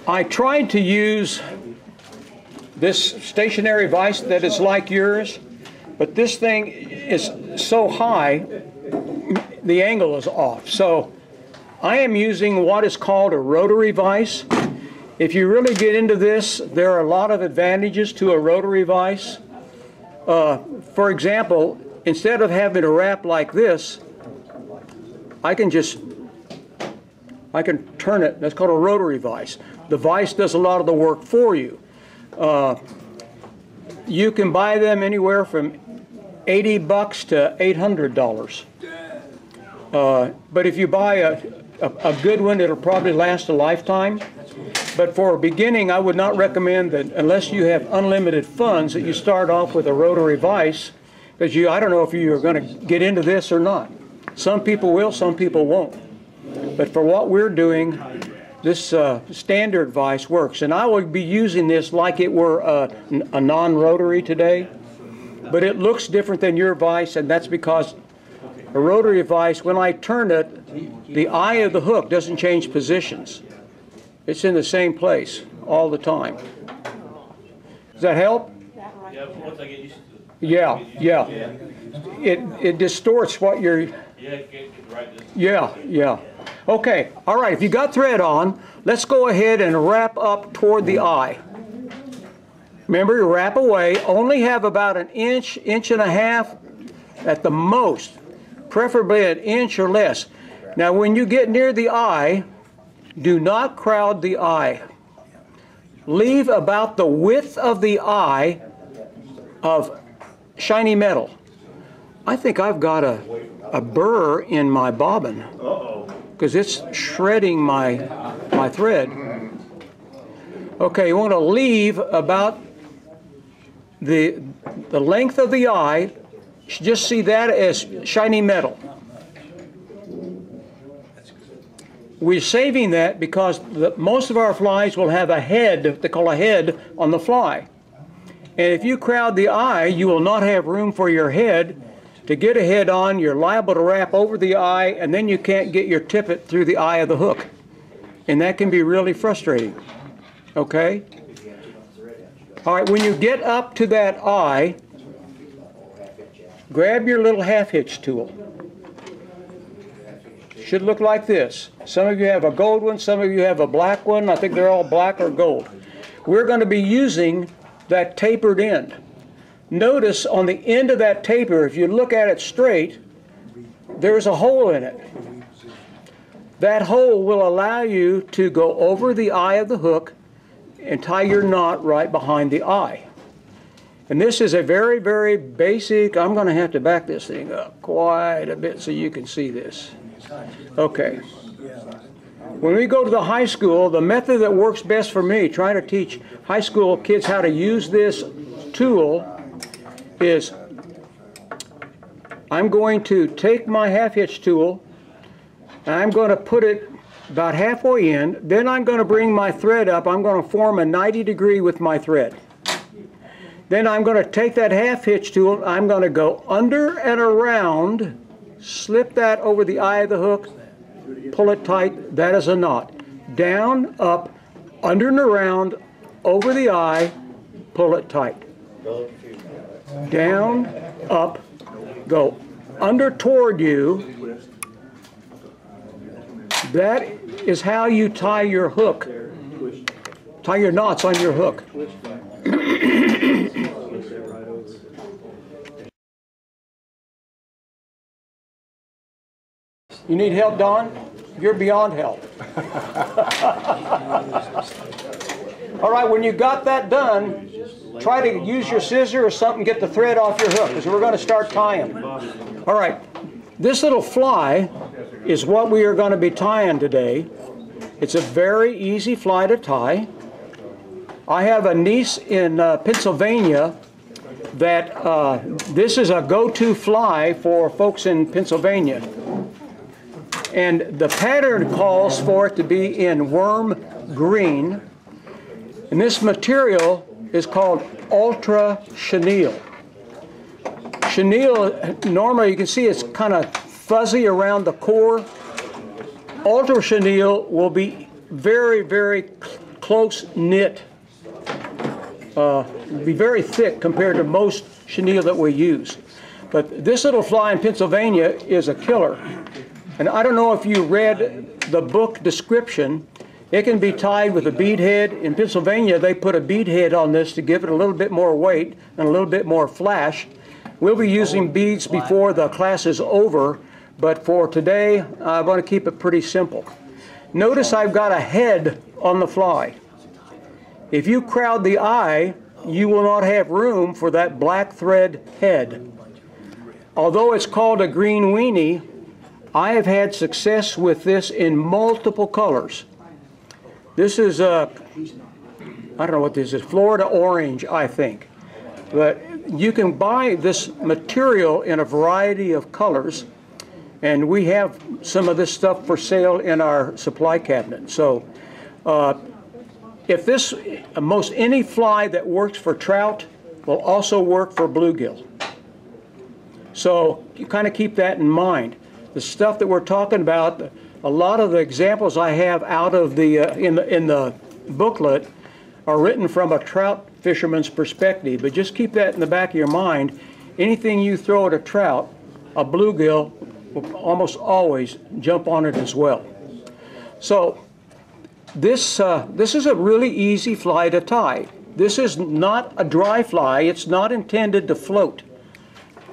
I tried to use this stationary vise that is like yours, but this thing is so high, the angle is off. So I am using what is called a rotary vise. If you really get into this, there are a lot of advantages to a rotary vise. For example, instead of having to wrap like this, I can turn it. That's called a rotary vise. The vise does a lot of the work for you. You can buy them anywhere from $80 to $800. But if you buy a good one, it'll probably last a lifetime. But for a beginning, I would not recommend that, unless you have unlimited funds, that you start off with a rotary vise, because I don't know if you're going to get into this or not. Some people will, some people won't. But for what we're doing, this standard vise works. And I will be using this like it were a non-rotary today. But it looks different than your vise, and that's because a rotary vise, when I turn it, the eye of the hook doesn't change positions. It's in the same place all the time. Does that help? Yeah, once I get used to it. Yeah. It distorts what you're... Yeah. Okay, all right, if you got thread on, let's go ahead and wrap up toward the eye. Remember, you wrap away, only have about an inch, inch and a half at the most, preferably an inch or less. Now, when you get near the eye, do not crowd the eye. Leave about the width of the eye of shiny metal. I think I've got a burr in my bobbin because it's shredding my thread. Okay, you want to leave about the length of the eye. Just see that as shiny metal. We're saving that because most of our flies will have a head, they call a head, on the fly. And if you crowd the eye, you will not have room for your head. To get a head on, you're liable to wrap over the eye, and then you can't get your tippet through the eye of the hook. And that can be really frustrating. Okay? All right, when you get up to that eye, grab your little half hitch tool. Should look like this. Some of you have a gold one, some of you have a black one. I think they're all black or gold. We're going to be using that tapered end. Notice on the end of that taper, if you look at it straight, there's a hole in it. That hole will allow you to go over the eye of the hook and tie your knot right behind the eye. And this is a very, very basic, I'm going to have to back this thing up quite a bit so you can see this. Okay. When we go to the high school, the method that works best for me, trying to teach high school kids how to use this tool, is I'm going to take my half hitch tool and I'm going to put it about halfway in. Then I'm going to bring my thread up. I'm going to form a 90-degree with my thread. Then I'm going to take that half hitch tool. I'm going to go under and around, slip that over the eye of the hook, pull it tight. That is a knot. Down, up, under and around, over the eye, pull it tight. Down, up, go under toward you. That is how you tie your hook. Tie your knots on your hook. You need help, Don? You're beyond help. All right, when you got that done, try to use your scissor or something, get the thread off your hook, because we're going to start tying. All right, this little fly is what we are going to be tying today. It's a very easy fly to tie. I have a niece in Pennsylvania that this is a go-to fly for folks in Pennsylvania. And the pattern calls for it to be in worm green. And this material is called ultra chenille. Chenille, normally you can see it's kind of fuzzy around the core. Ultra chenille will be very, very close-knit, be very thick compared to most chenille that we use. But this little fly in Pennsylvania is a killer. And I don't know if you read the book description. It can be tied with a bead head. In Pennsylvania, they put a bead head on this to give it a little bit more weight and a little bit more flash. We'll be using beads before the class is over, but for today, I want to keep it pretty simple. Notice I've got a head on the fly. If you crowd the eye, you will not have room for that black thread head. Although it's called a green weenie, I have had success with this in multiple colors. This is I don't know what this is, Florida orange, I think. But you can buy this material in a variety of colors, and we have some of this stuff for sale in our supply cabinet. So if this, most any fly that works for trout will also work for bluegill. So you kind of keep that in mind. The stuff that we're talking about, a lot of the examples I have out of the in the booklet are written from a trout fisherman's perspective, but just keep that in the back of your mind. Anything you throw at a trout, a bluegill will almost always jump on it as well. So this is a really easy fly to tie. This is not a dry fly. It's not intended to float.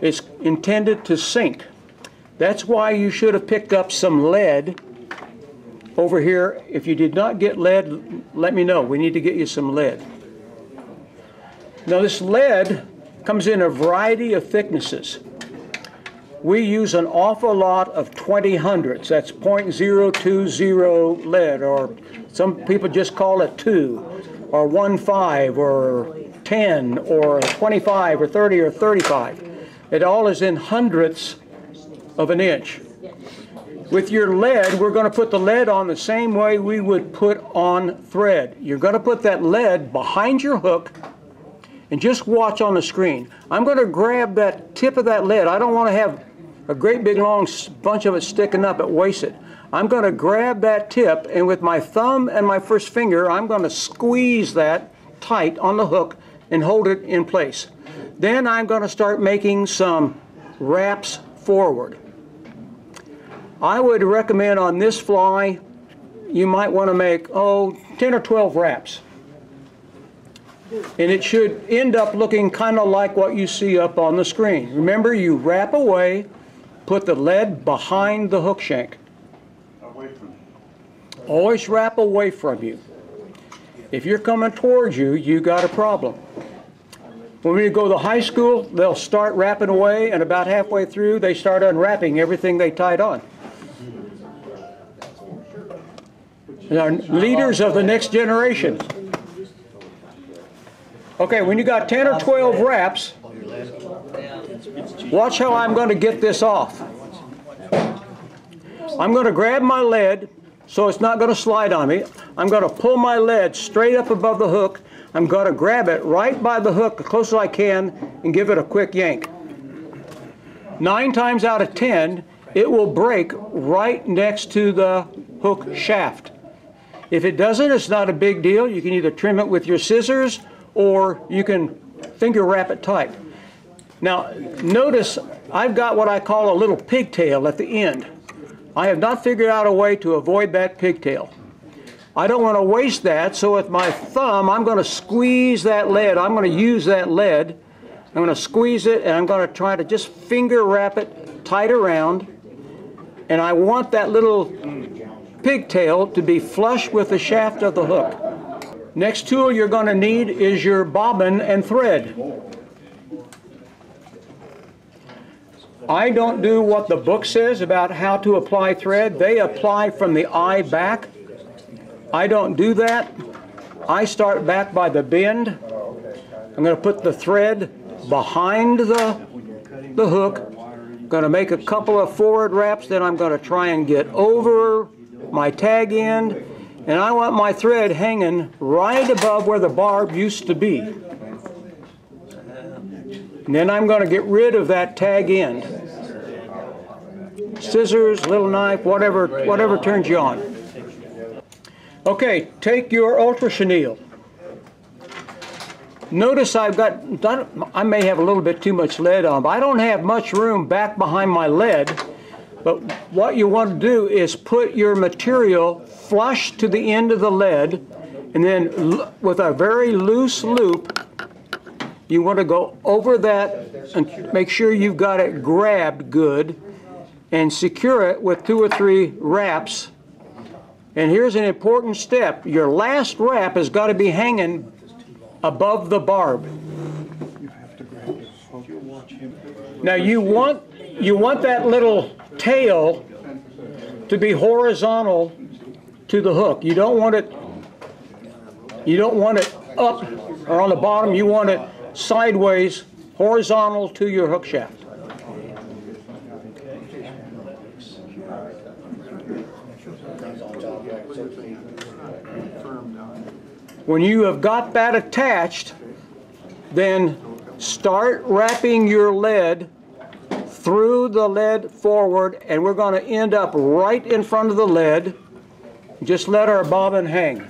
It's intended to sink. That's why you should have picked up some lead over here. If you did not get lead, let me know. We need to get you some lead. Now this lead comes in a variety of thicknesses. We use an awful lot of 20/100s. That's .020 lead, or some people just call it 2, or 1/5, or 10, or 25, or 30, or 35. It all is in hundredths of an inch. With your lead, we're going to put the lead on the same way we would put on thread. You're going to put that lead behind your hook, and just watch on the screen. I'm going to grab that tip of that lead. I don't want to have a great big long bunch of it sticking up. It wastes it. I'm going to grab that tip, and with my thumb and my first finger, I'm going to squeeze that tight on the hook and hold it in place. Then I'm going to start making some wraps forward. I would recommend on this fly, you might want to make, 10 or 12 wraps. And it should end up looking kind of like what you see up on the screen. Remember, you wrap away, put the lead behind the hook shank. Away from you. Always wrap away from you. If you're coming towards you, you got a problem. When we go to high school, they'll start wrapping away, and about halfway through, they start unwrapping everything they tied on. They are leaders of the next generation. Okay, when you got 10 or 12 wraps, watch how I'm going to get this off. I'm going to grab my lead so it's not going to slide on me. I'm going to pull my lead straight up above the hook. I'm going to grab it right by the hook as close as I can and give it a quick yank. 9 times out of 10, it will break right next to the hook shaft. If it doesn't, it's not a big deal. You can either trim it with your scissors or you can finger wrap it tight. Now, notice I've got what I call a little pigtail at the end. I have not figured out a way to avoid that pigtail. I don't want to waste that, so with my thumb, I'm going to squeeze that lead. I'm going to use that lead. I'm going to squeeze it, and I'm going to try to just finger wrap it tight around. And I want that little pigtail to be flush with the shaft of the hook. Next tool you're going to need is your bobbin and thread. I don't do what the book says about how to apply thread. They apply from the eye back. I don't do that. I start back by the bend. I'm going to put the thread behind the hook. I'm going to make a couple of forward wraps, then I'm going to try and get over my tag end, and I want my thread hanging right above where the barb used to be. And then I'm going to get rid of that tag end. Scissors, little knife, whatever turns you on. Okay, take your ultra chenille. Notice I've got, I may have a little bit too much lead on, but I don't have much room back behind my lead. But what you want to do is put your material flush to the end of the lead, and then with a very loose loop, you want to go over that and make sure you've got it grabbed good and secure it with 2 or 3 wraps. And here's an important step. Your last wrap has got to be hanging above the barb. Now you want that little tail to be horizontal to the hook. You don't want it up or on the bottom. You want it sideways, horizontal to your hook shaft. When you have got that attached, then start wrapping your lead through the lead forward, and we're going to end up right in front of the lead. Just let our bobbin hang.